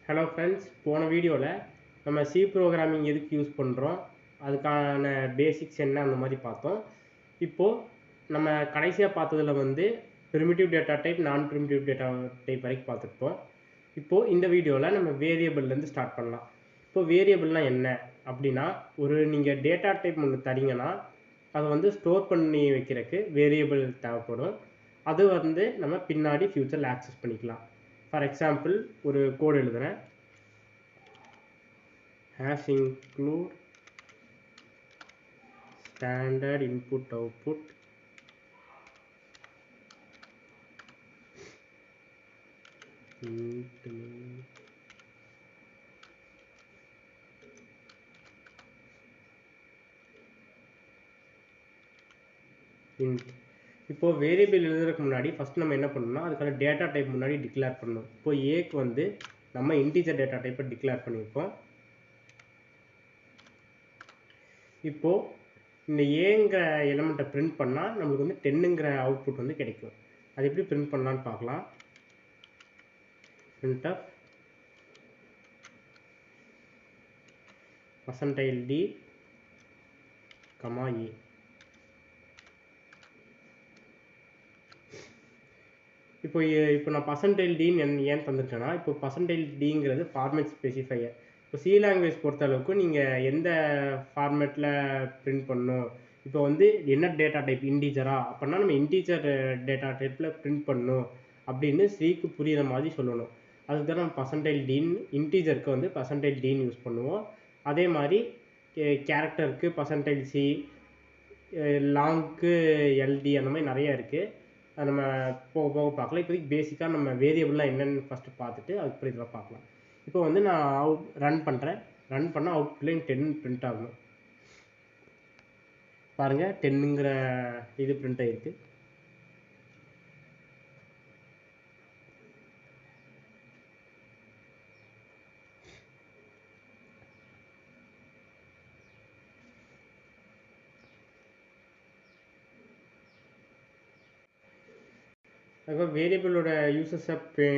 Hello friends, போன வீடியோவில் நம்ம சி ப்ரோக்ராமிங் எதுக்கு யூஸ் பண்ணுறோம், அதுக்கான பேசிக்ஸ் என்ன அந்த மாதிரி பார்த்தோம். இப்போது நம்ம கடைசியாக பார்த்ததில் வந்து ப்ரிமிட்டிவ் டேட்டா டைப், நான் ப்ரிமிட்டிவ் டேட்டா டைப் வரைக்கும் பார்த்துருப்போம். இப்போது இந்த வீடியோவில் நம்ம வேரியபிள்லேருந்து ஸ்டார்ட் பண்ணலாம். இப்போது வேரியபிள்னால் என்ன அப்படின்னா, நீங்கள் டேட்டா டைப் ஒன்று தரீங்கன்னா அதை வந்து ஸ்டோர் பண்ணி வைக்கிறதுக்கு வேரியபிள் தேவைப்படும். அது வந்து நம்ம பின்னாடி ஃப்யூச்சரில் ஆக்சஸ் பண்ணிக்கலாம். ஃபார் எக்ஸாம்பிள் ஒரு கோடு எழுதுகிறேன். hash include standard input output int இப்போ வேரியபிள் எழுதுறதுக்கு முன்னாடி ஃபர்ஸ்ட் நம்ம என்ன பண்ணணும்னா அதுக்கான டேட்டா டைப் முன்னாடி டிக்ளேர் பண்ணணும். இப்போ ஏக்கு வந்து நம்ம இன்டிஜர் டேட்டா டைப்பை டிக்ளேர் பண்ணியிருக்கோம். இப்போ இந்த ஏங்கிற எலிமெண்ட்டை பிரிண்ட் பண்ணால் நம்மளுக்கு வந்து 10ங்கிற அவுட்புட் வந்து கிடைக்கும். அது எப்படி பிரிண்ட் பண்ணலான்னு பார்க்கலாம். printf %d, a. இப்போ நான் %dன்னு ஏன் தந்துருக்கேன்னா, இப்போ %dங்கிறது ஃபார்மேட் ஸ்பெசிஃபையர். இப்போ சி லாங்குவேஜ் பொறுத்த அளவுக்கு நீங்கள் எந்த ஃபார்மேட்டில் பிரிண்ட் பண்ணணும், இப்போ வந்து என்ன டேட்டா டைப் இன்டீஜரா அப்படின்னா நம்ம இன்டீஜர் டேட்டா டைப்பில் பிரிண்ட் பண்ணணும் அப்படின்னு சிக்கு புரிகிற மாதிரி சொல்லணும். அதுக்கு தான் நம்ம %dன்னு, இன்டீஜருக்கு வந்து %dன்னு யூஸ் பண்ணுவோம். அதே மாதிரி கேரக்டருக்கு %c, லாங்க்கு ld, அந்த மாதிரி நிறையா இருக்குது. அது நம்ம போக போக பார்க்கலாம். இப்போதைக்கு பேசிக்காக நம்ம வேரியபிள்லாம் என்னென்னு ஃபஸ்ட்டு பார்த்துட்டு அதுக்கப்புறம் இதெல்லாம் பார்க்கலாம். இப்போ வந்து நான் ரன் பண்ணுறேன். ரன் பண்ணால் அவுட்புட்லேயும் 10 பிரிண்ட் ஆகணும். பாருங்கள், 10ங்கிற இது பிரிண்ட் ஆகிருக்கு. அதுக்கப்புறம் வேரியபிளோட யூசஸை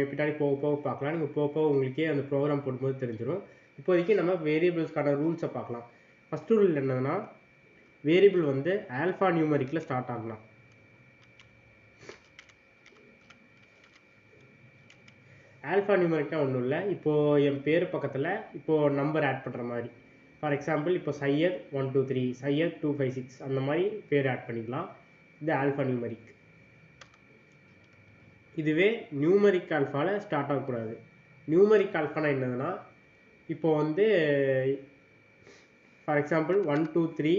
பின்னாடி போக போக பார்க்கலாம். நீங்கள் போக போக உங்களுக்கே அந்த ப்ரோக்ராம் போடும்போது தெரிஞ்சிடும். இப்போதைக்கு நம்ம வேரியபிள்ஸ்க்கான ரூல்ஸை பார்க்கலாம். ஃபஸ்ட் ரூல் என்னதுன்னா, வேரியபிள் வந்து ஆல்ஃபா நியூமரிக்கில் ஸ்டார்ட் ஆகலாம். ஆல்ஃபா நியூமரிக்னா ஒன்றும் இல்லை. இப்போது என் பேர் பக்கத்தில் இப்போது நம்பர் ஆட் பண்ணுற மாதிரி. ஃபார் எக்ஸாம்பிள் இப்போ சையத் 123, சையத் 256 அந்த மாதிரி பேர் ஆட் பண்ணிக்கலாம். இது ஆல்ஃபா நியூமரிக். இதுவே நியூமரிக் ஆல்ஃபாவில் ஸ்டார்ட் ஆகக்கூடாது. நியூமரிக் ஆல்ஃபானா என்னதுன்னா, இப்போ வந்து ஃபார் எக்ஸாம்பிள் 123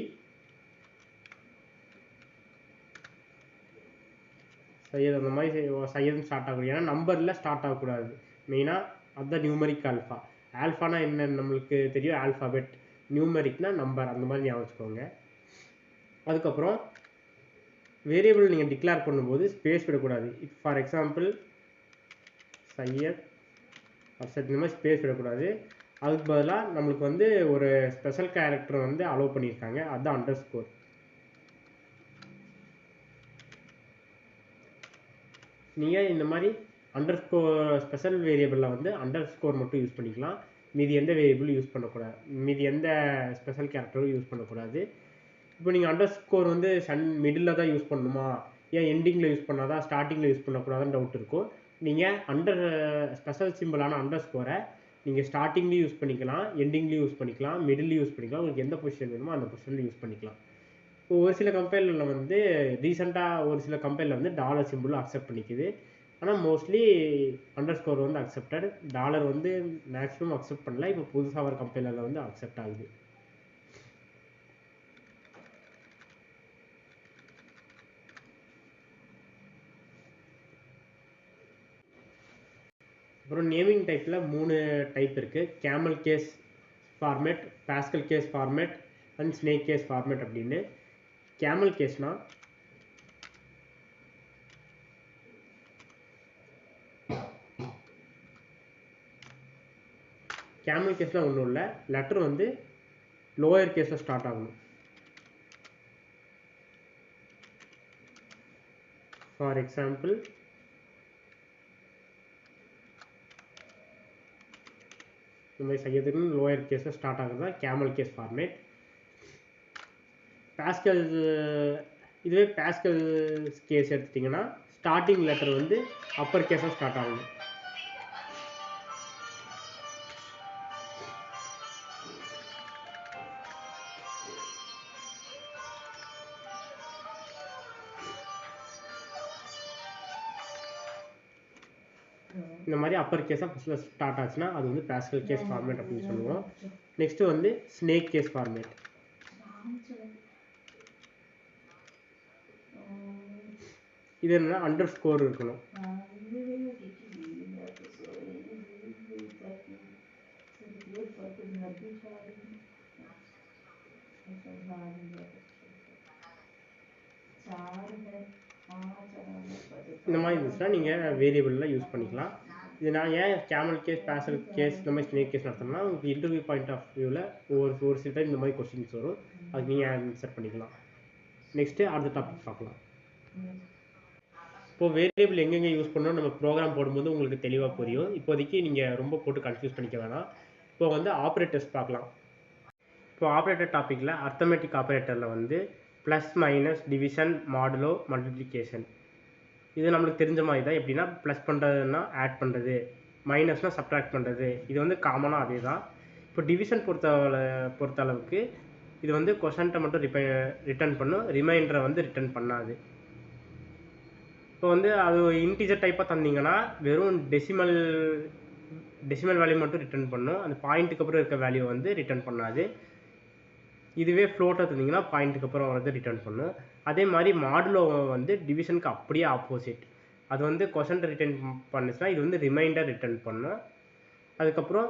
சையத் அந்த மாதிரி சையதுன்னு ஸ்டார்ட் ஆகக்கூடாது. ஏன்னா நம்பரில் ஸ்டார்ட் ஆகக்கூடாது. மெயினாக அதுதான் நியூமரிக் ஆல்ஃபா. ஆல்ஃபானா என்ன நம்மளுக்கு தெரியும், ஆல்ஃபாபெட். நியூமரிக்னா நம்பர், அந்த மாதிரி ஞாபகம் வச்சுக்கோங்க. அதுக்கப்புறம் வேரியபிள் நீங்கள் டிக்ளேர் பண்ணும்போது ஸ்பேஸ் விடக்கூடாது. இப்போ ஃபார் எக்ஸாம்பிள் சையத் அர்ஷத், இந்த மாதிரி ஸ்பேஸ் விடக்கூடாது. அதுக்கு பதிலாக நம்மளுக்கு வந்து ஒரு ஸ்பெஷல் கேரக்டர் வந்து அலோவ் பண்ணியிருக்காங்க, அதுதான் அண்டர்ஸ்கோர். நீங்கள் இந்த மாதிரி அண்டர்ஸ்கோர் ஸ்பெஷல் வேரியபிளில் வந்து அண்டர்ஸ்கோர் மட்டும் யூஸ் பண்ணிக்கலாம். மீதி எந்த வேரியபிளும் யூஸ் பண்ணக்கூடாது, மீதி எந்த ஸ்பெஷல் கேரக்டரும் யூஸ் பண்ணக்கூடாது. இப்போ நீங்கள் அண்டர்ஸ்கோர் வந்து மிடில் தான் யூஸ் பண்ணணுமா, ஏன் எண்டிங்கில் யூஸ் பண்ணாதான் ஸ்டார்டிங்கில் யூஸ் பண்ணக்கூடாதுன்னு டவுட் இருக்கும். நீங்கள் ஸ்பெஷல் சிம்பிளான அண்டர்ஸ்கோரை நீங்கள் ஸ்டார்டிங்லேயும் யூஸ் பண்ணிக்கலாம், எண்டிங்லேயும் யூஸ் பண்ணிக்கலாம், மிடில்லையும் யூஸ் பண்ணிக்கலாம். உங்களுக்கு எந்த பொசிஷன் வேணுமோ அந்த பொசிஷனில் யூஸ் பண்ணிக்கலாம். இப்போ ஒரு சில கம்பெனியில் வந்து ரீசெண்டாக ஒரு சில கம்பெனியில் வந்து டாலர் சிம்பிளும் அக்செப்ட் பண்ணிக்குது. ஆனால் மோஸ்ட்லி அண்டர்ஸ்கோர் வந்து அக்செப்டட், டாலர் வந்து மேக்ஸிமம் அக்செப்ட் பண்ணல. இப்போ புதுசாக ஒரு கம்பெனியில் வந்து அக்செப்ட் ஆகுது. அப்புறம் நேமிங் டைப்பில் 3 டைப் இருக்குது. Camel case format, Pascal case format and snake case format அப்படின்னு. கேமல் கேஸ்னால் கேமல் கேஸில் ஒன்றும் இல்லை, லெட்டர் வந்து லோயர் கேஸில் ஸ்டார்ட் ஆகணும். ஃபார் எக்ஸாம்பிள் இந்த மாதிரி சையதுன்னு லோயர் கேஸில் ஸ்டார்ட் ஆகுறது தான் கேமல் கேஸ் ஃபார்மேட். பாஸ்கல் இதுவே பாஸ்கல் கேஸ் எடுத்துட்டிங்கன்னா ஸ்டார்டிங் லெட்டர் வந்து அப்பர் கேஸாக ஸ்டார்ட் ஆகும். இந்த மாதிரி அப்பர் கேஸாக ஃபஸ்ட்டில் ஸ்டார்ட் ஆச்சுன்னா அது வந்து பாஸ்கல் கேஸ் ஃபார்மேட் அப்படின்னு சொல்லுவோம். நெக்ஸ்ட்டு வந்து ஸ்னேக் கேஸ் ஃபார்மேட். இது என்னன்னா அண்டர் ஸ்கோர் இருக்கணும். இந்த மாதிரி இருந்துச்சுன்னா நீங்கள் வேரியபிளில் யூஸ் பண்ணிக்கலாம். இது நான் ஏன் கேமல் கேஸ், பாஸ்கல் கேஸ், இந்த மாதிரி ஸ்னேக் கேஸ் நடத்தணும்னா உங்களுக்கு இன்டர்வியூ பாயிண்ட் ஆஃப் வியூவில் ஒரு சில டைம் இந்த மாதிரி கொஸ்டின்ஸ் வரும், அதுக்கு நீங்கள் ஆன்சர் பண்ணிக்கலாம். நெக்ஸ்ட்டு அடுத்த டாபிக் பார்க்கலாம். இப்போது வேரியபிள் எங்கெங்கே யூஸ் பண்ணணும் நம்ம ப்ரோக்ராம் போடும்போது உங்களுக்கு தெளிவாக புரியும். இப்போதைக்கு நீங்கள் ரொம்ப போட்டு கன்ஃபியூஸ் பண்ணிக்க வேணாம். இப்போ வந்து ஆப்ரேட்டர்ஸ் பார்க்கலாம். இப்போ ஆப்ரேட்டர் டாப்பிக்கில் அர்த்தமெட்டிக் ஆப்ரேட்டரில் வந்து plus, minus, division, modulo, multiplication இது நம்மளுக்கு தெரிஞ்ச மாதிரி தான். எப்படின்னா ப்ளஸ் பண்ணுறதுன்னா ஆட் பண்ணுறது, மைனஸ்னால் சப்ட்ராக்ட் பண்ணுறது, இது வந்து காமனாக அதே தான். இப்போ டிவிஷன் பொறுத்தளவுக்கு இது வந்து கொஷன்ட்டை மட்டும் ரிட்டர்ன் பண்ணும், ரிமைண்டரை வந்து ரிட்டர்ன் பண்ணாது. இப்போ வந்து அது இன்டிஜர் டைப்பாக தந்தீங்கன்னா வெறும் டெசிமல் வேல்யூ மட்டும் ரிட்டர்ன் பண்ணும், அந்த பாயிண்ட்டுக்கு அப்புறம் இருக்க வேல்யூ வந்து ரிட்டர்ன் பண்ணாது. இதுவே ஃப்ளோட்டை தந்தீங்கன்னா பாயிண்ட்டுக்கு அப்புறம் வந்து ரிட்டர்ன் பண்ணும். அதே மாதிரி மாடுலோ வந்து டிவிஷனுக்கு அப்படியே ஆப்போசிட். அது வந்து கொஷன்ட்டை ரிட்டர்ன் பண்ணுச்சுன்னா இது வந்து ரிமைண்டர் ரிட்டர்ன் பண்ணும். அதுக்கப்புறம்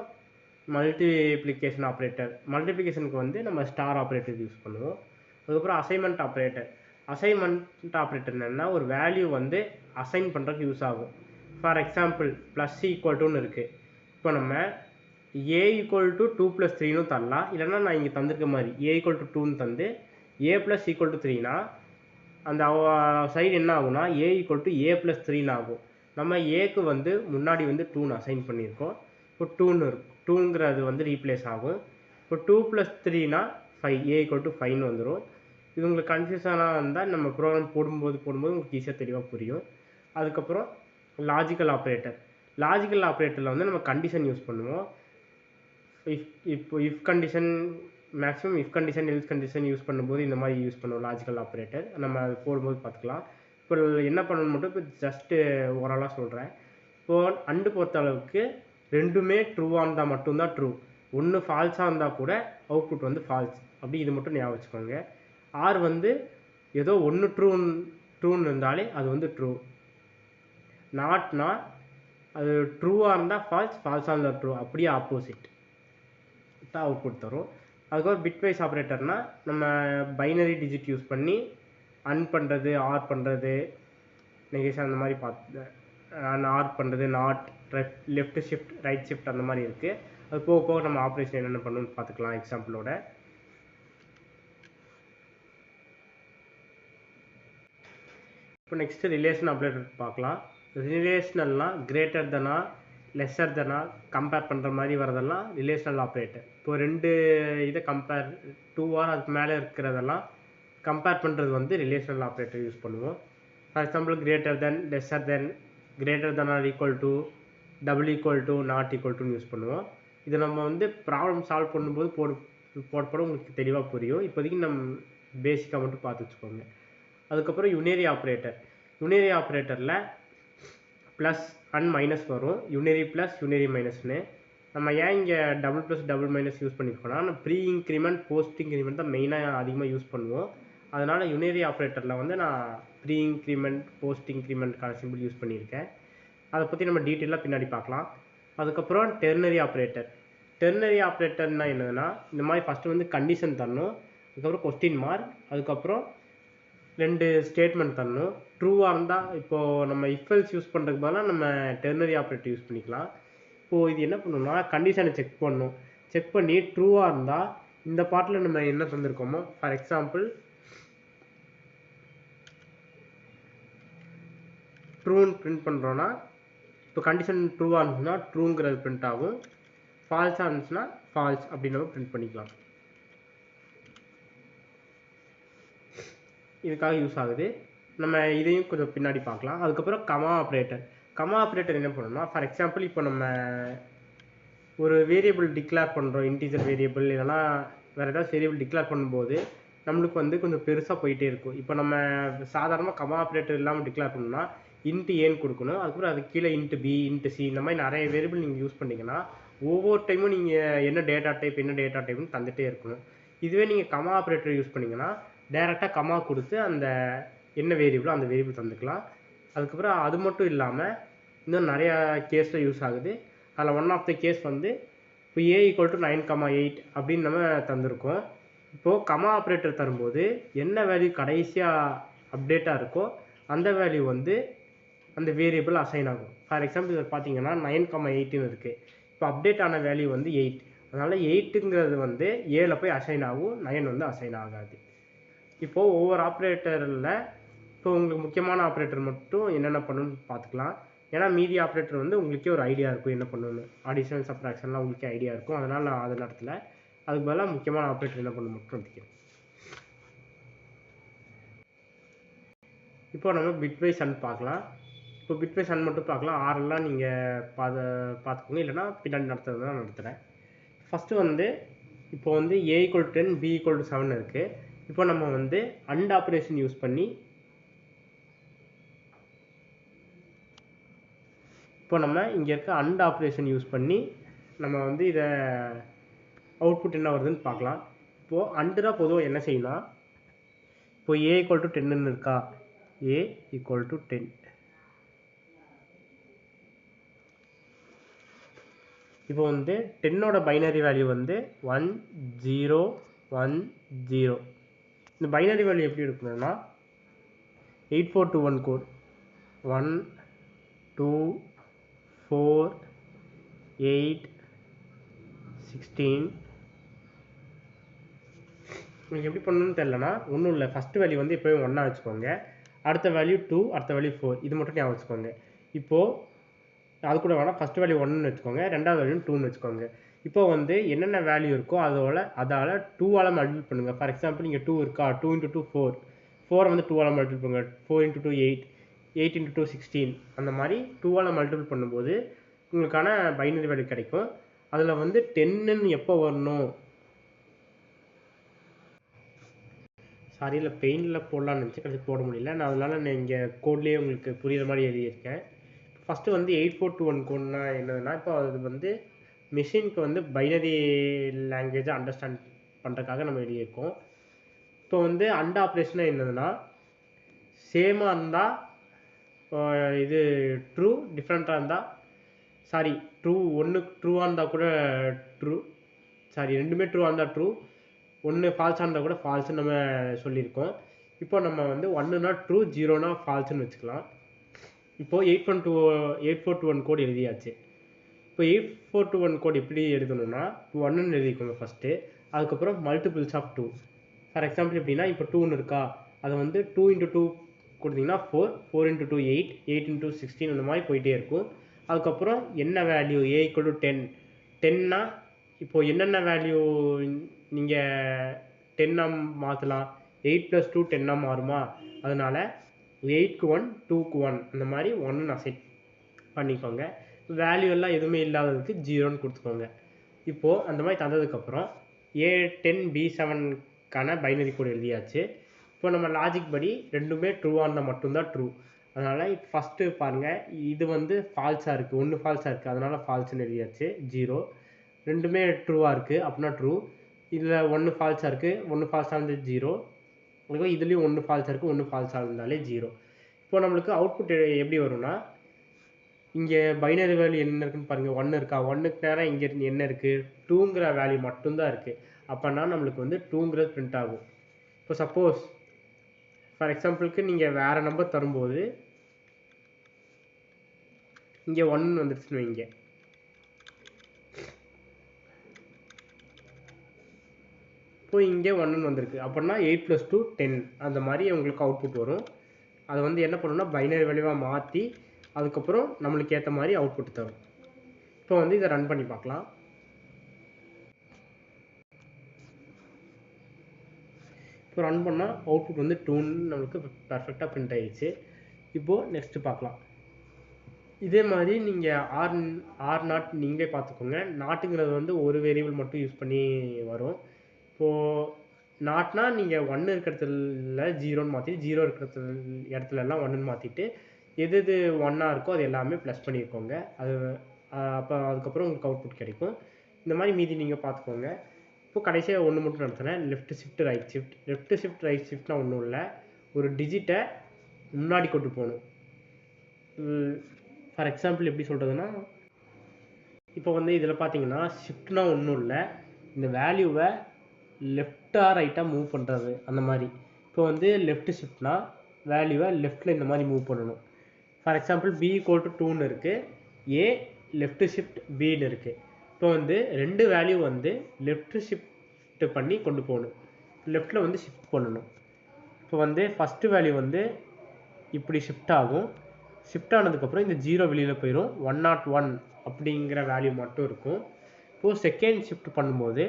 மல்டிப்ளிகேஷன் ஆப்ரேட்டர், மல்டிப்ளிகேஷனுக்கு வந்து நம்ம ஸ்டார் ஆப்ரேட்டர் யூஸ் பண்ணுவோம். அதுக்கப்புறம் அசைன்மெண்ட் ஆப்ரேட்டர். அசைன்மெண்ட் ஆப்ரேட்டர் என்னென்னா ஒரு வேல்யூ வந்து அசைன் பண்ணுறதுக்கு யூஸ் ஆகும். ஃபார் எக்ஸாம்பிள் ப்ளஸ் ஈக்குவல் இருக்குது. இப்போ நம்ம a ஈக்குவல் டு 2 + 3ன்னு தரலாம். இல்லைன்னா நான் இங்கே தந்திருக்க மாதிரி a ஈக்குவல் டு 2ன்னு தந்து a + ஈக்குவல் டு 3னா அந்த சைடு என்ன ஆகும்னா a ஈக்குவல் டு a + 3ன்னு ஆகும். நம்ம ஏக்கு வந்து முன்னாடி வந்து 2ன்னு அசைன் பண்ணியிருக்கோம். இப்போ 2ன்னு இருக்கும், 2ங்கிறது வந்து ரீப்ளேஸ் ஆகும். இப்போ 2 + 3னா 5, a ஈக்குவல் டு 5ன்னு வந்துடும். இது உங்களுக்கு கன்ஃபியூஷனாக இருந்தால் நம்ம ப்ரோக்ராம் போடும்போது உங்களுக்கு ஈஸியாக தெளிவாக புரியும். அதுக்கப்புறம் லாஜிக்கல் ஆப்ரேட்டர். லாஜிக்கல் ஆப்ரேட்டரில் வந்து நம்ம கண்டிஷன் யூஸ் பண்ணுவோம். இப்போ if condition, maximum if condition, else condition use பண்ணும்போது இந்த மாதிரி யூஸ் பண்ணுவோம் லாஜிக்கல் ஆப்ரேட்டர். நம்ம அது போடும்போது பார்த்துக்கலாம். இப்போ என்ன பண்ணணும் மட்டும் இப்போ ஜஸ்ட்டு ஓரளவாக சொல்கிறேன். இப்போது அண்டு பொறுத்த அளவுக்கு ரெண்டுமே ட்ரூவாக இருந்தால் மட்டும்தான் ட்ரூ. ஒன்று ஃபால்ஸாக இருந்தால் கூட அவுட்புட் வந்து ஃபால்ஸ். அப்படி இது மட்டும் ஞாபகம் வச்சுக்கோங்க. ஆர் வந்து ஏதோ ஒன்று ட்ரூன்னு இருந்தாலே அது வந்து ட்ரூ. நாட்னா அது ட்ரூவாக இருந்தால் ஃபால்ஸ், ஃபால்ஸாக இருந்தால் ட்ரூ, அப்படியே ஆப்போசிட் தான் அவுட்புட் தரும். அதுக்கப்புறம் பிட்வைஸ் ஆப்ரேட்டர்னால் நம்ம பைனரி டிஜிட் யூஸ் பண்ணி அன் பண்ணுறது, ஆர் பண்ணுறது, நெகேஷன் அந்த மாதிரி ஆர் பண்ணுறது, not, left shift, right shift அந்த மாதிரி இருக்குது. அது போக போக நம்ம ஆப்ரேஷன் என்னென்ன பண்ணணும்னு பார்த்துக்கலாம் எக்ஸாம்பிளோட. இப்போ நெக்ஸ்ட்டு ரிலேஷன் ஆப்ரேட்டர் பார்க்கலாம். ரிலேஷனல்னால் கிரேட்டர் தெனா, லெஸ்ஸர் தெனா கம்பேர் பண்ணுற மாதிரி வரதெல்லாம் ரிலேஷனல் ஆப்ரேட்டர். இப்போ ரெண்டு இதை கம்பேர் 2 ஆர் அதுக்கு மேலே இருக்கிறதெல்லாம் கம்பேர் பண்ணுறது வந்து ரிலேஷனல் ஆப்ரேட்டர் யூஸ் பண்ணுவோம். For example greater than, lesser than, greater than or equal to, double equal to, not equal டுன்னு யூஸ் பண்ணுவோம். இதை நம்ம வந்து ப்ராப்ளம் சால்வ் பண்ணும்போது போட உங்களுக்கு தெளிவாக புரியும். இப்போதைக்கு நம்ம பேசிக்காக மட்டும் பார்த்து வச்சுக்கோங்க. அதுக்கப்புறம் யுனரி ஆப்ரேட்டர். யுனரி ஆப்ரேட்டரில் ப்ளஸ் அண்ட் மைனஸ் வரும், யுனரி ப்ளஸ், யுனரி மைனஸ்னு. நம்ம ஏன் இங்கே double plus, double minus use பண்ணியிருக்கோம்னா நம்ம ப்ரீ இன்க்ரிமெண்ட், போஸ்ட் இன்க்ரிமெண்ட் தான் மெயினாக அதிகமாக யூஸ் பண்ணுவோம். அதனால் யுனரி ஆப்ரேட்டரில் வந்து நான் ப்ரீ இன்க்ரிமெண்ட், போஸ்ட் இன்க்ரிமெண்ட்கான சிம்பிள் யூஸ் பண்ணியிருக்கேன். அதை பற்றி நம்ம டீட்டெயிலாக பின்னாடி பார்க்கலாம். அதுக்கப்புறம் டெர்னரி ஆப்ரேட்டர். டெர்னரி ஆப்ரேட்டர்னா என்னதுன்னா இந்த மாதிரி ஃபஸ்ட்டு வந்து கண்டிஷன் தரணும், அதுக்கப்புறம் கொஸ்டின் மார்க், அதுக்கப்புறம் 2 ஸ்டேட்மெண்ட் தரணும். ட்ரூவாக இருந்தால் இப்போது நம்ம இஃபெல்ஸ் யூஸ் பண்ணுறதுக்கு பதிலாக நம்ம டெர்னரி ஆப்ரேட்டர் யூஸ் பண்ணிக்கலாம். இப்போது இது என்ன பண்ணணும்னா கண்டிஷனை செக் பண்ணணும். செக் பண்ணி ட்ரூவாக இருந்தால் இந்த பார்ட்டில் நம்ம என்ன தந்திருக்கோமோ, ஃபார் எக்ஸாம்பிள் ட்ரூன்னு பிரிண்ட் பண்ணுறோன்னா இப்போ கண்டிஷன் ட்ரூவாக இருந்துச்சுன்னா ட்ரூங்கிறது பிரிண்ட் ஆகும். ஃபால்ஸாக இருந்துச்சுன்னா ஃபால்ஸ் அப்படின்னு நம்ம பிரிண்ட் பண்ணிக்கலாம். இதுக்காக யூஸ் ஆகுது. நம்ம இதையும் கொஞ்சம் பின்னாடி பார்க்கலாம். அதுக்கப்புறம் கமா ஆப்ரேட்டர் என்ன பண்ணணும்னா, ஃபார் எக்ஸாம்பிள் இப்போ நம்ம ஒரு வேரியபிள் டிக்ளேர் பண்ணுறோம், இன்டீஜர் வேரியபிள் இல்லைனா வேறு ஏதாவது வேரியபிள் டிக்ளேர் பண்ணும்போது நம்மளுக்கு வந்து கொஞ்சம் பெருசாக போயிட்டே இருக்கும். இப்போ நம்ம சாதாரணமாக கமா ஆப்ரேட்டர் இல்லாமல் டிக்ளேர் பண்ணணும்னா இன்ட்டு ஏன்னு கொடுக்கணும். அதுக்கப்புறம் அது கீழே இன்ட்டு பி, இன்ட்டு சி, இந்த மாதிரி நிறைய வேரியபிள் நீங்கள் யூஸ் பண்ணிங்கன்னா ஒவ்வொரு டைமும் நீங்கள் என்ன டேட்டா டைப்னு தந்துகிட்டே இருக்கணும். இதுவே நீங்கள் கமா ஆப்ரேட்டர் யூஸ் பண்ணிங்கன்னா டேரெக்டாக கமா கொடுத்து அந்த என்ன வேரியபிளோ அந்த வேரியபிள் தந்துக்கலாம். அதுக்கப்புறம் அது மட்டும் இல்லாமல் இன்னும் நிறையா கேஸில் யூஸ் ஆகுது. அதில் ஒன் ஆஃப் த கேஸ் வந்து இப்போ a = 9,8 அப்படின்னு நம்ம தந்திருக்கோம். இப்போது கமா ஆப்ரேட்டர் தரும்போது என்ன வேல்யூ கடைசியாக அப்டேட்டாக இருக்கோ அந்த வேல்யூ வந்து அந்த வேரியபிள் அசைன் ஆகும். ஃபார் எக்ஸாம்பிள் இதை பார்த்தீங்கன்னா 9,8ன்னு இருக்குது. இப்போ அப்டேட் ஆன வேல்யூ வந்து 8. அதனால் 8ங்கிறது வந்து ஏல போய் அசைன் ஆகும், 9 வந்து அசைன் ஆகாது. இப்போது ஒவ்வொரு ஆப்ரேட்டரில் இப்போ உங்களுக்கு முக்கியமான ஆப்ரேட்டர் மட்டும் என்னென்ன பண்ணணும்னு பார்த்துக்கலாம். ஏன்னா மீதி ஆப்ரேட்டர் வந்து உங்களுக்கே ஒரு ஐடியா இருக்கும் என்ன பண்ணணும்னு. அடிஷன் சப்ட்ராக்ஷன்லாம் உங்களுக்கே ஐடியா இருக்கும். அதனால் நான் அதை நடத்தல. அதுக்கு பதிலாக முக்கியமான ஆப்ரேட்டர் என்ன பண்ணணும் மட்டும் வைக்கிறேன். இப்போ நம்ம பிட்வைஸ் சன் பார்க்கலாம். இப்போ பிட்வைஸ் சன் மட்டும் பார்க்கலாம். ஆரெல்லாம் நீங்கள் பார்த்துக்கோங்க, இல்லைனா பின்னாடி நடத்துறது தான் நடத்துகிறேன். ஃபஸ்ட்டு வந்து இப்போ வந்து a = 10 b = 7 இருக்குது. இப்போ நம்ம வந்து அண்ட் ஆப்ரேஷன் யூஸ் பண்ணி இங்கே இருக்க அண்ட் ஆப்ரேஷன் யூஸ் பண்ணி நம்ம வந்து இதை அவுட்புட் என்ன வருதுன்னு பார்க்கலாம். இப்போது அண்டு தான் பொதுவாக என்ன செய்யலாம், இப்போ a = 10ன்னு இருக்கா, a = 10. இப்போ வந்து 10ஓட பைனரி வேல்யூ வந்து 1 0 1 0. இந்த பைனரி வேல்யூ எப்படி எடுக்கணும்னா 8421 கோட் 1 2 4 8 16. உங்களுக்கு எப்படி பண்ணணும்னு தெரியலனா ஒன்றும் இல்லை, ஃபஸ்ட்டு வேல்யூ வந்து எப்போயும் 1 வச்சுக்கோங்க, அடுத்த வேல்யூ 2, அடுத்த வேல்யூ 4, இது மட்டும் ஞாபகம் வச்சுக்கோங்க. இப்போது அது கூட வேணால் ஃபஸ்ட் வேல்யூ 1ன்னு வச்சுக்கோங்க, ரெண்டாவது வேல்யூ 2ன்னு வச்சுக்கோங்க. இப்போ வந்து என்னென்ன வேல்யூ இருக்கோ அதால் 2ஆல் மல்டிபிள் பண்ணுங்கள். ஃபார் எக்ஸாம்பிள் இங்கே 2 இருக்கா, 2 × 2 4, 4 வந்து 2ஆல் மல்டிபிள் பண்ணுங்கள், 4 × 2 8, 8 × 2 16. அந்த மாதிரி 2ஆல் மல்டிபிள் பண்ணும்போது உங்களுக்கான பைனரி வேல்யூ கிடைக்கும். அதில் வந்து 10ன்னு எப்போ வரணும், சாரி இல்லை பெயிண்டில் போடலான்னு நினச்சி கடைசி போட முடியல நான், அதனால் நான் இங்கே கோட்லேயே உங்களுக்கு புரியுற மாதிரி எழுதியிருக்கேன். ஃபஸ்ட்டு வந்து 8421 கோட்னா என்னதுன்னா, இப்போ அது வந்து மிஷினுக்கு வந்து பைனரி லாங்குவேஜை அண்டர்ஸ்டாண்ட் பண்ணுறதுக்காக நம்ம எழுதியிருக்கோம். இப்போ வந்து அண்ட் ஆப்ரேஷனாக என்னதுன்னா, சேமாக இருந்தால் இது ட்ரூ, டிஃப்ரெண்ட்டாக இருந்தால் சாரி ட்ரூ, ஒன்று ட்ரூவாக இருந்தால் கூட ட்ரூ, சாரி ரெண்டுமே ட்ரூவாக இருந்தால் ட்ரூ, ஒன்று ஃபால்ஸாக இருந்தால் கூட ஃபால்ஸுன்னு நம்ம சொல்லியிருக்கோம். இப்போ நம்ம வந்து 1னா ட்ரூ, 0னா ஃபால்ஸுன்னு வச்சுக்கலாம். இப்போது 8421 கோட் எழுதியாச்சு. இப்போ 8421 கோட் எப்படி எழுதணும்னா 1ன்னு எழுதிக்கோங்க ஃபஸ்ட்டு, அதுக்கப்புறம் மல்டிபிள்ஸ் ஆஃப் 2. ஃபார் எக்ஸாம்பிள் எப்படின்னா இப்போ 2ன்னு இருக்கா, அதை வந்து 2 × 2 கொடுத்தீங்கன்னா 4, 4 × 2 8, 8 × 2 16, அந்த மாதிரி போயிட்டே இருக்கும். அதுக்கப்புறம் என்ன வேல்யூ a = 10, 10னா இப்போது என்னென்ன வேல்யூ நீங்கள் 10ஆக மாற்றலாம், 8 + 2 10ஆக மாறுமா, அதனால் 8க்கு 1, 2க்கு 1, அந்த மாதிரி 1ன்னு அசைன் பண்ணிக்கோங்க. வேல்யூ எல்லாம் எதுவுமே இல்லாததுக்கு 0ன்னு கொடுத்துக்கோங்க. இப்போது அந்த மாதிரி தந்ததுக்கப்புறம் A10 B7க்கான பைனரி கோட் எழுதியாச்சு. இப்போ நம்ம லாஜிக் படி ரெண்டுமே ட்ரூவாக இருந்தால் மட்டும்தான் ட்ரூ. அதனால் இப்போ ஃபஸ்ட்டு பாருங்கள், இது வந்து ஃபால்ஸாக இருக்குது, ஒன்று ஃபால்ஸாக இருக்குது, அதனால் ஃபால்ஸ்ன்னு எழுதியாச்சு 0. ரெண்டுமே ட்ரூவாக இருக்குது அப்படின்னா ட்ரூ. இதில் ஒன்று ஃபால்ஸாக இருக்குது, ஒன்று ஃபால்ஸாக இருந்து 0. அதுக்கப்புறம் இதுலேயும் ஒன்று ஃபால்ஸாக இருக்குது, ஒன்று ஃபால்ஸாக இருந்தாலே 0. இப்போ நம்மளுக்கு அவுட்புட் எப்படி வரும்னா, இங்கே பைனரி வேல்யூ என்ன இருக்குன்னு பாருங்கள், 1 இருக்கா, 1க்கு நேரம் இங்கே என்ன இருக்குது, 2ங்கிற வேல்யூ மட்டும்தான் இருக்குது. அப்போனா நம்மளுக்கு வந்து 2ங்கிறது பிரிண்ட் ஆகும். இப்போ சப்போஸ் ஃபார் எக்ஸாம்பிளுக்கு நீங்கள் வேறு நம்பர் தரும்போது இங்கே 1 வந்துடுச்சுன்னு வைங்க, இப்போ இங்கே 1ன்னு வந்திருக்கு, அப்படின்னா 8 + 2 10, அந்த மாதிரி உங்களுக்கு அவுட்புட் வரும். அதை வந்து என்ன பண்ணணும்னா பைனரி வேல்யூவாக மாற்றி அதுக்கப்புறம் நம்மளுக்கு ஏற்ற மாதிரி அவுட்புட் தரும். இப்போ வந்து இதை ரன் பண்ணி பார்க்கலாம். இப்போ ரன் பண்ணால் அவுட்புட் வந்து 2ன்னு நம்மளுக்கு பர்ஃபெக்டாக பிரிண்ட் ஆகிடுச்சு. இப்போது நெக்ஸ்ட்டு பார்க்கலாம். இதே மாதிரி நீங்கள் ஆர் நாட் நீங்களே பார்த்துக்கோங்க. நாட்டுங்கிறது வந்து ஒரு வேரியபிள் மட்டும் யூஸ் பண்ணி வரும். இப்போது நாட்னா நீங்கள் 1 இருக்கிறதுல 0ன்னு மாற்றி 0 இருக்கிற இடத்துலலாம் 1ன்னு மாற்றிட்டு எது எது 1ஆ இருக்கோ அது எல்லாமே ப்ளஸ் பண்ணியிருக்கோங்க. அது அப்போ அதுக்கப்புறம் உங்களுக்கு அவுட்புட் கிடைக்கும். இந்த மாதிரி மீதி நீங்கள் பார்த்துக்கோங்க. இப்போது கடைசியாக ஒன்று மட்டும் நடத்துகிறேன். Left shift right shift. Left shift right ஷிஃப்ட்னா ஒன்றும் இல்லை, ஒரு டிஜிட்டை முன்னாடி கொண்டு போகணும். ஃபார் எக்ஸாம்பிள் எப்படி சொல்கிறதுனா, இப்போ வந்து இதில் பார்த்தீங்கன்னா ஷிஃப்ட்னா ஒன்றும் இல்லை, இந்த வேல்யூவை லெஃப்டாக ரைட்டாக மூவ் பண்ணுறது அந்த மாதிரி. இப்போ வந்து லெஃப்ட் ஷிஃப்ட்னா வேல்யூவை லெஃப்ட்டில் இந்த மாதிரி மூவ் பண்ணணும். ஃபார் எக்ஸாம்பிள் b = 2ன்னு இருக்குது, a லெஃப்ட் ஷிஃப்ட் பின்னு இருக்குது. இப்போ வந்து ரெண்டு வேல்யூ வந்து லெஃப்ட் ஷிஃப்ட் பண்ணி கொண்டு போகணும், லெஃப்ட்டில் வந்து ஷிஃப்ட் பண்ணணும். இப்போ வந்து ஃபஸ்ட்டு வேல்யூ வந்து இப்படி ஷிஃப்ட் ஆகும். ஷிஃப்ட் ஆனதுக்கப்புறம் இந்த 0 வெளியில் போயிடும், 101 அப்படிங்கிற வேல்யூ மட்டும் இருக்கும். இப்போது செகண்ட் ஷிஃப்ட் பண்ணும்போது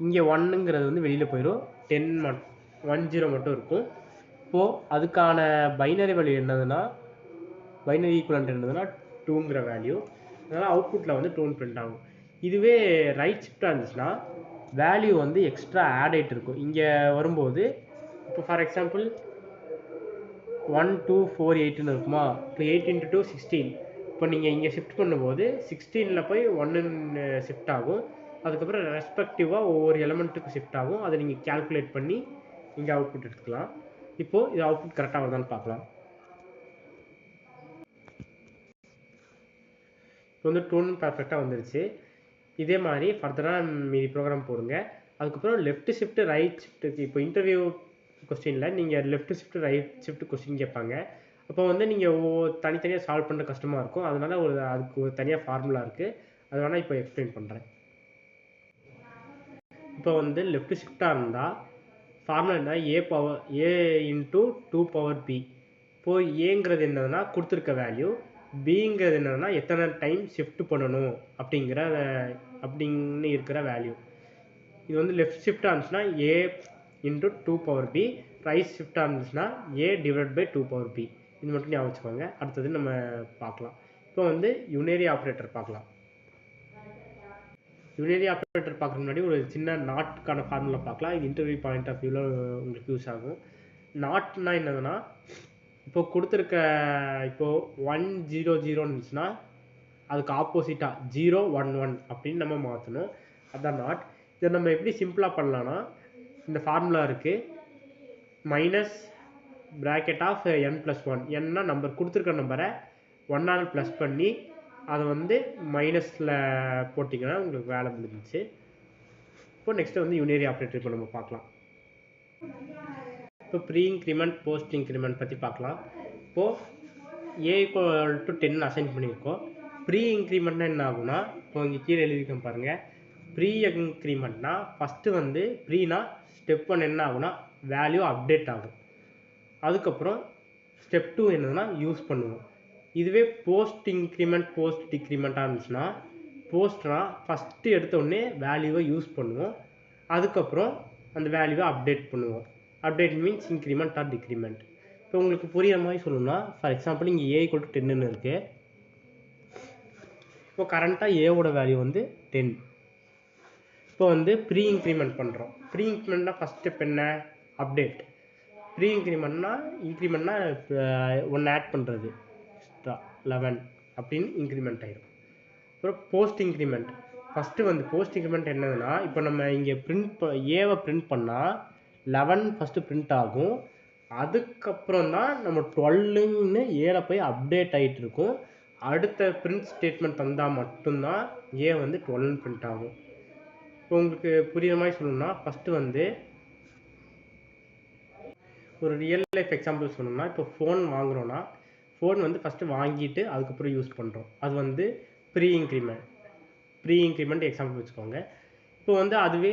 இங்கே 1ங்கிறது வந்து வெளியில் போயிடும், 10 மட்டும் இருக்கும். இப்போது அதுக்கான பைனரி வேல்யூ என்னதுன்னா, பைனரி ஈக்குவலண்ட் என்னதுன்னா 2ங்கிற வேல்யூ. அதனால் அவுட்புட்டில் வந்து 2 பிரிண்ட் ஆகும். இதுவே ரைட் ஷிஃப்டாக இருந்துச்சுன்னா வேல்யூ வந்து எக்ஸ்ட்ரா ஆட் ஆகிட்டு இருக்கும். இங்கே வரும்போது இப்போ ஃபார் எக்ஸாம்பிள் 1 2 4 8ன்னு இருக்குமா, இப்போ 8 × 2 16. இப்போ நீங்கள் இங்கே ஷிஃப்ட் பண்ணும்போது 16ல் போய் 1ன்னு ஷிஃப்ட் ஆகும். அதுக்கப்புறம் ரெஸ்பெக்டிவாக ஒவ்வொரு எலமெண்ட்டுக்கு ஷிஃப்ட் ஆகும். அதை நீங்கள் கேல்குலேட் பண்ணி இங்கே அவுட்புட் எடுத்துக்கலாம். இப்போது இது அவுட்புட் கரெக்டாக வருதான்னு பார்க்கலாம். இப்போ வந்து 2 பர்ஃபெக்டாக வந்துருச்சு. இதே மாதிரி ஃபர்தராக மீதி ப்ரோக்ராம் போடுங்க. அதுக்கப்புறம் லெஃப்ட் ஷிஃப்ட் ரைட் ஷிஃப்ட்டுக்கு இப்போ இன்டர்வியூ கொஸ்டினில் நீங்கள் left shift right shift question கேட்பாங்க. அப்போ வந்து நீங்கள் தனித்தனியாக சால்வ் பண்ணுற கஷ்டமாக இருக்கும். அதனால் அதுக்கு ஒரு தனியாக ஃபார்முலா இருக்குது, அது வேணால் இப்போ எக்ஸ்பிளைன் பண்ணுறேன். இப்போ வந்து லெஃப்ட் ஷிஃப்டாக இருந்தால் ஃபார்முலா என்ன, a × 2 b. இப்போது ஏங்கிறது என்னதுன்னா கொடுத்துருக்க வேல்யூ, பிங்கிறது என்னதுன்னா எத்தனை டைம் ஷிஃப்ட் பண்ணணும் அப்படின்னு இருக்கிற வேல்யூ. இது வந்து லெஃப்ட் ஷிஃப்டாக இருந்துச்சுன்னா a × 2 b, ரைட் ஷிஃப்டாக இருந்துச்சுன்னா a / 2 b. இது மட்டும் ஞாபகம் வச்சுக்கோங்க. அடுத்தது நம்ம பார்க்கலாம். இப்போ வந்து யுனரி ஆப்ரேட்டர் பார்க்கலாம். யுனரி ஆப்ரேட்டர் பார்க்குறதுக்கு முன்னாடி ஒரு சின்ன நாட்டுக்கான ஃபார்முலா பார்க்கலாம். இது இன்டர்வியூ பாயிண்ட் ஆஃப் வியூவில் உங்களுக்கு யூஸ் ஆகும். நாட்னா என்னதுன்னா, இப்போ கொடுத்துருக்க இப்போது 100 இருந்துச்சுன்னா அதுக்கு ஆப்போசிட்டாக 011 அப்படின்னு நம்ம மாற்றணும். அதுதான் நாட். இதை நம்ம எப்படி சிம்பிளாக பண்ணலான்னா, இந்த ஃபார்முலா இருக்குது, மைனஸ் ப்ராக்கெட் ஆஃப் n+1. என்னன்னா நம்பர் கொடுத்துருக்க நம்பரை 1ஆல் ப்ளஸ் பண்ணி அதை வந்து மைனஸில் போட்டிங்கன்னா உங்களுக்கு வேலை முடிஞ்சிச்சு. இப்போ நெக்ஸ்ட்டு வந்து யுனரி ஆப்ரேட்டர் இப்போ நம்ம பார்க்கலாம். இப்போ ப்ரீ இன்க்ரிமெண்ட் போஸ்ட் இன்க்ரிமெண்ட் பற்றி பார்க்கலாம். இப்போது a = 10 அசைன் பண்ணியிருக்கோம். ப்ரீ இன்க்ரிமெண்ட்னா என்ன ஆகுனா, இப்போ இங்கே கீழே எழுதியிருக்கேன் பாருங்கள். ப்ரீ இன்க்ரிமெண்ட்னா ஃபஸ்ட்டு வந்து ப்ரீனா ஸ்டெப் 1 என்ன ஆகுனா வேல்யூ அப்டேட் ஆகும். அதுக்கப்புறம் ஸ்டெப் 2 என்னதுன்னா யூஸ் பண்ணுவோம். இதுவே போஸ்ட் இன்க்ரிமெண்ட் போஸ்ட் டிக்ரிமெண்ட்டாக இருந்துச்சுன்னா, போஸ்ட்னா ஃபஸ்ட்டு எடுத்தோடனே வேல்யூவை யூஸ் பண்ணுவோம், அதுக்கப்புறம் அந்த வேல்யூவை அப்டேட் பண்ணுவோம். Update means increment R decrement. இப்போ உங்களுக்கு புரியுற மாதிரி சொல்லணும்னா, ஃபார் எக்ஸாம்பிள் இங்கே a = 10ன்னு இருக்குது. இப்போ கரண்ட்டாக ஏவோட வேல்யூ வந்து 10. இப்போ வந்து ப்ரீ இன்க்ரிமெண்ட் பண்ணுறோம். ப்ரீ இன்க்ரிமெண்ட்னா ஃபஸ்ட் ஸ்டெப் என்ன, அப்டேட். ப்ரீ இன்க்ரிமெண்ட்னா 1 ஆட் பண்ணுறது, 11 அப்படின்னு இன்க்ரிமெண்ட் ஆகிடும். அப்புறம் போஸ்ட் இன்க்ரிமெண்ட். ஃபஸ்ட்டு வந்து போஸ்ட் இன்க்ரிமெண்ட் என்னதுன்னா, இப்போ நம்ம இங்கே ஏவை பிரிண்ட் பண்ணால் 11 ஃபஸ்ட்டு பிரிண்ட் ஆகும். அதுக்கப்புறம் தான் நம்ம 12ன்னு ஏல போய் அப்டேட் ஆகிட்டு இருக்கும். அடுத்த பிரிண்ட் ஸ்டேட்மெண்ட் வந்தால் மட்டும்தான் ஏ வந்து 12 பிரிண்ட் ஆகும். இப்போ உங்களுக்கு புரியுற மாதிரி சொல்லணும்னா, ஃபஸ்ட்டு வந்து ஒரு ரியல் லைஃப் எக்ஸாம்பிள் சொல்லணும்னா, இப்போ ஃபோன் வாங்குகிறோன்னா, ஃபோன் வந்து ஃபஸ்ட்டு வாங்கிட்டு அதுக்கப்புறம் யூஸ் பண்ணுறோம். அது வந்து ப்ரீ இன்க்ரிமெண்ட் எக்ஸாம்பிள் வச்சுக்கோங்க. இப்போ வந்து அதுவே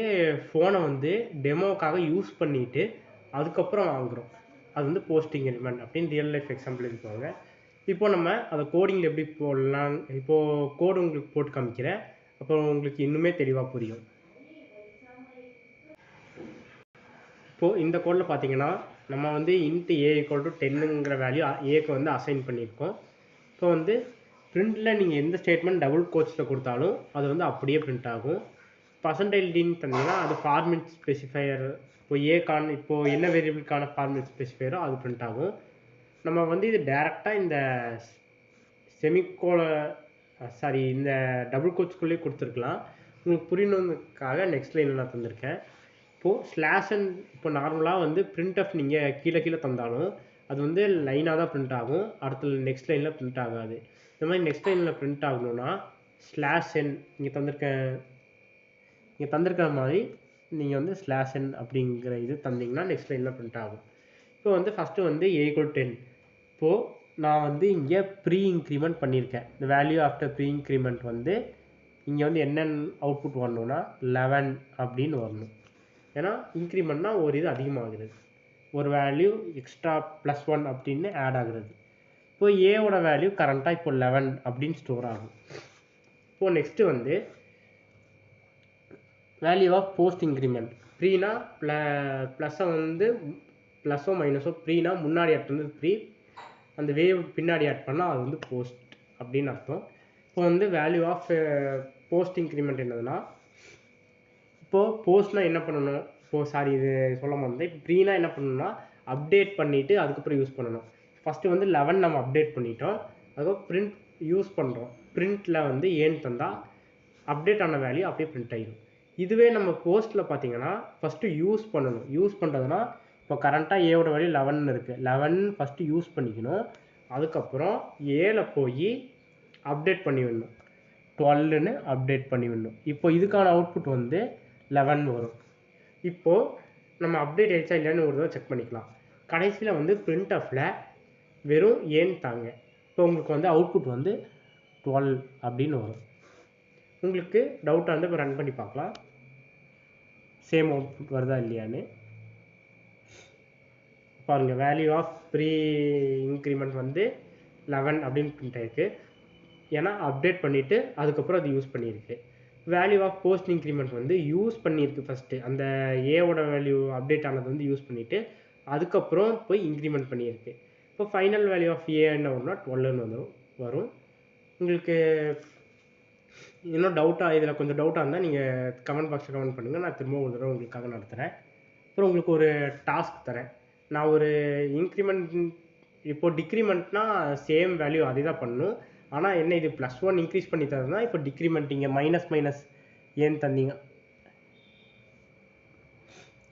ஃபோனை வந்து டெமோக்காக யூஸ் பண்ணிவிட்டு அதுக்கப்புறம் வாங்குகிறோம், அது வந்து போஸ்ட் இன்க்ரிமெண்ட் அப்படின்னு ரியல் லைஃப் எக்ஸாம்பிள் எடுத்துக்கோங்க. இப்போ நம்ம அதை கோடிங்கில் எப்படி போடலாம், இப்போது கோடு உங்களுக்கு போட்டு காமிக்கிறேன், அப்புறம் உங்களுக்கு இன்னுமே தெளிவாக புரியும். இப்போது இந்த கோடில் பார்த்தீங்கன்னா நம்ம வந்து இன்ட்டு ஏ ஈக்குவல் டு 10ங்கிற வேல்யூ ஏக்கு வந்து அசைன் பண்ணியிருக்கோம். இப்போ வந்து பிரிண்டில் நீங்கள் எந்த ஸ்டேட்மெண்ட் டபுள் கோட்ஸில் கொடுத்தாலும் அது வந்து அப்படியே பிரிண்ட் ஆகும். பர்சன்டைல் டின்னு தந்தீங்கன்னா அது ஃபார்மேட் ஸ்பெசிஃபையர் இப்போது என்ன வேரியபிளுக்கான ஃபார்மேட் ஸ்பெசிஃபையரோ அது பிரிண்ட் ஆகும். நம்ம வந்து இது டேரெக்டாக இந்த இந்த டபுள் கோட்ஸ்குள்ளேயே கொடுத்துருக்கலாம். உங்களுக்கு புரியணுங்கிறதுக்காக நெக்ஸ்ட் லைனில் நான் தந்திருக்கேன். இப்போது ஸ்லாஷன் இப்போ நார்மலாக வந்து பிரிண்ட் நீங்கள் கீழே தந்தாலும் அது வந்து லைனாக தான் பிரிண்ட் ஆகும். அடுத்த நெக்ஸ்ட் லைனில் பிரிண்ட் ஆகாது. இந்த மாதிரி நெக்ஸ்ட் லைனில் பிரிண்ட் ஆகணும்னா ஸ்லாஷன் இங்கே தந்திருக்கிற மாதிரி நீங்கள் வந்து ஸ்லாஷன் அப்படிங்கிற இது தந்தீங்கன்னா நெக்ஸ்ட் லைனில் பிரிண்ட் ஆகும். இப்போ வந்து ஃபஸ்ட்டு வந்து A = 10. இப்போது நான் வந்து இங்கே ப்ரீ இன்க்ரிமெண்ட் பண்ணியிருக்கேன். இந்த வேல்யூ ஆஃப்டர் ப்ரீ இன்க்ரிமெண்ட் வந்து இங்கே வந்து என்னென்ன அவுட்புட் வரணும்னா 11 அப்படின்னு வரணும். ஏன்னா இன்க்ரிமெண்ட்னா ஒரு இது அதிகமாகிறது, ஒரு வேல்யூ எக்ஸ்ட்ரா +1 அப்படின்னு ஆட் ஆகுறது. இப்போ ஏவோட வேல்யூ கரண்ட்டாக இப்போ 11 அப்படின்னு ஸ்டோர் ஆகும். இப்போது நெக்ஸ்ட்டு வந்து வேல்யூ ஆஃப் போஸ்ட் இன்க்ரிமெண்ட். ப்ரீனா ப்ளஸ்ஸை வந்து ப்ளஸ்ஸோ மைனஸோ, ப்ரீனா முன்னாடி ஆட் பண்ணது ப்ரீ, அந்த வேவ் பின்னாடி ஆட் பண்ணால் அது வந்து போஸ்ட் அப்படின்னு அர்த்தம். இப்போ வந்து வேல்யூ ஆஃப் போஸ்ட் இன்க்ரிமெண்ட் என்னதுன்னா, இப்போது போஸ்ட்னால் என்ன பண்ணணும், இது சொல்ல மாட்டேன். இப்போ ப்ரீனா என்ன பண்ணணும்னா அப்டேட் பண்ணிவிட்டு அதுக்கப்புறம் யூஸ் பண்ணணும். ஃபஸ்ட்டு வந்து 11 நம்ம அப்டேட் பண்ணிட்டோம், அதுக்கப்புறம் பிரிண்ட் யூஸ் பண்ணுறோம். பிரிண்ட்டில் வந்து ஏன்னு தந்தால் அப்டேட் ஆன வேல்யூ அப்படியே பிரிண்ட் ஆகிடும். இதுவே நம்ம போஸ்ட்டில் பார்த்தீங்கன்னா ஃபஸ்ட்டு யூஸ் பண்ணணும். யூஸ் பண்ணுறதுனா இப்போ கரண்ட்டாக ஏவோட வேல்யூ 11 இருக்குது. 11 ஃபஸ்ட்டு யூஸ் பண்ணிக்கணும். அதுக்கப்புறம் ஏல போய் அப்டேட் பண்ணி விடணும், 12ன்னு அப்டேட் பண்ணி விடணும். இப்போ இதுக்கான அவுட்புட் வந்து 11 வரும். இப்போது நம்ம அப்டேட் ஆகிடுச்சா இல்லைன்னு ஒரு தடவை செக் பண்ணிக்கலாம். கடைசியில் வந்து பிரிண்ட் ஆஃபில் வெறும் ஏன்னு தாங்க. இப்போ உங்களுக்கு வந்து அவுட்புட் வந்து 12 அப்படின்னு வரும். உங்களுக்கு டவுட்டாக இருந்தால் இப்போ ரன் பண்ணி பார்க்கலாம், சேம் அவுட்புட் வருதா இல்லையான்னு பாருங்கள். வேல்யூ ஆஃப் ப்ரீ இன்க்ரிமெண்ட் வந்து 11 அப்படின்னு பிரிண்ட் ஆகிருக்கு, ஏன்னா அப்டேட் பண்ணிவிட்டு அதுக்கப்புறம் அது யூஸ் பண்ணியிருக்கு. வேல்யூ ஆஃப் போஸ்ட் இன்க்ரிமெண்ட் வந்து யூஸ் பண்ணியிருக்கு. ஃபஸ்ட்டு அந்த ஏவோட வேல்யூ அப்டேட் ஆனது வந்து யூஸ் பண்ணிவிட்டு அதுக்கப்புறம் போய் இன்க்ரிமெண்ட் பண்ணியிருக்கு. இப்போ ஃபைனல் வேல்யூ ஆஃப் ஏ என்ன வரும்னா 12ன்னு வரும். உங்களுக்கு இன்னும் இதில் கொஞ்சம் டவுட்டாக இருந்தால் நீங்கள் கமெண்ட் பாக்ஸில் கமெண்ட் பண்ணுங்கள், நான் திரும்ப ஒரு தடவை உங்களுக்காக நடத்துகிறேன். அப்புறம் உங்களுக்கு ஒரு டாஸ்க் தரேன். நான் ஒரு இன்க்ரிமெண்ட், இப்போ டிக்ரிமெண்ட்னா சேம் வேல்யூ அதே தான் பண்ணணும். ஆனால் என்ன, இது +1 இன்க்ரீஸ் பண்ணி தரதுனா இப்போ டிக்ரிமெண்ட் இங்கே மைனஸ் ஏன்னு தந்தீங்க,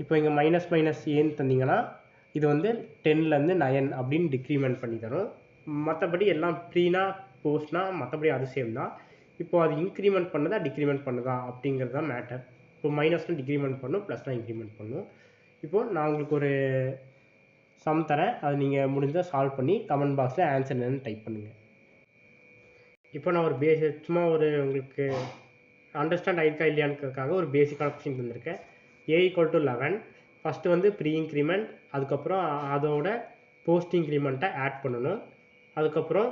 இப்போ இங்கே மைனஸ் ஏன்னு தந்தீங்கன்னா இது வந்து 10லேருந்து 9 அப்படின்னு டிக்ரிமெண்ட் பண்ணி தரும். மற்றபடி எல்லாம் ப்ரீனா போஸ்ட்னா மற்றபடி அது சேம் தான். இப்போ அது இன்க்ரிமெண்ட் பண்ணுதா டிக்ரிமெண்ட் பண்ணுதா அப்படிங்கிறது தான் மேட்டர். இப்போ மைனஸ்னால் டிக்ரிமெண்ட் பண்ணும், ப்ளஸ்னால் இன்க்ரிமெண்ட் பண்ணும். இப்போது நான் உங்களுக்கு ஒரு சம் தரேன், அது நீங்கள் முடிஞ்சால் சால்வ் பண்ணி கமெண்ட் பாக்ஸில் ஆன்சர் என்னன்னு டைப் பண்ணுங்கள். இப்போ நான் ஒரு சும்மா ஒரு உங்களுக்கு அண்டர்ஸ்டாண்ட் ஆகிருக்கா இல்லையானுக்காக ஒரு பேசிக்கான கொஸ்டின் தந்திருக்கேன். A = 11. ஃபஸ்ட்டு வந்து ப்ரீ இன்க்ரிமெண்ட், அதுக்கப்புறம் அதோட போஸ்ட் இன்க்ரிமெண்ட்டை ஆட் பண்ணணும், அதுக்கப்புறம்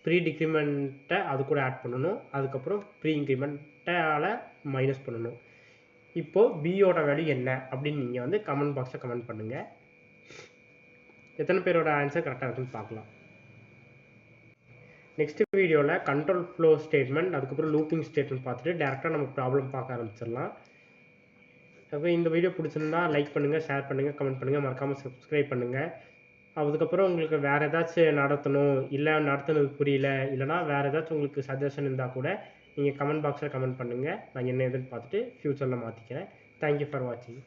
ப்ரீ டிக்ரிமெண்ட்டை அது கூட ஆட் பண்ணணும், அதுக்கப்புறம் ப்ரீ இன்க்ரிமெண்ட்டால் மைனஸ் பண்ணணும். இப்போது பியோட வேல்யூ என்ன அப்படின்னு நீங்கள் வந்து கமெண்ட் பாக்ஸில் கமெண்ட் பண்ணுங்கள். எத்தனை பேரோட ஆன்சர் கரெக்டாக இருக்குன்னு பார்க்கலாம். நெக்ஸ்ட் வீடியோவில் கண்ட்ரோல் ஃப்ளோ ஸ்டேட்மெண்ட், அதுக்கப்புறம் லூப்பிங் ஸ்டேட்மெண்ட் பார்த்துட்டு டேரெக்டாக நம்ம ப்ராப்ளம் பார்க்க ஆரம்பிச்சிடலாம். அப்போ இந்த வீடியோ பிடிச்சிருந்தா லைக் பண்ணுங்கள், ஷேர் பண்ணுங்கள், கமெண்ட் பண்ணுங்கள், மறக்காமல் சப்ஸ்கிரைப் பண்ணுங்கள். அதுக்கப்புறம் உங்களுக்கு வேறு ஏதாச்சும் நடத்தணும், இல்லை நடத்துனது புரியல, இல்லைனா வேறு ஏதாச்சும் உங்களுக்கு சஜஷன் இருந்தால் கூட நீங்கள் கமெண்ட் பாக்ஸில் கமெண்ட் பண்ணுங்கள். நான் என்ன எதுன்னு பார்த்துட்டு ஃப்யூச்சரில் மாற்றிக்கிறேன். தேங்க்யூ ஃபார் வாட்சிங்.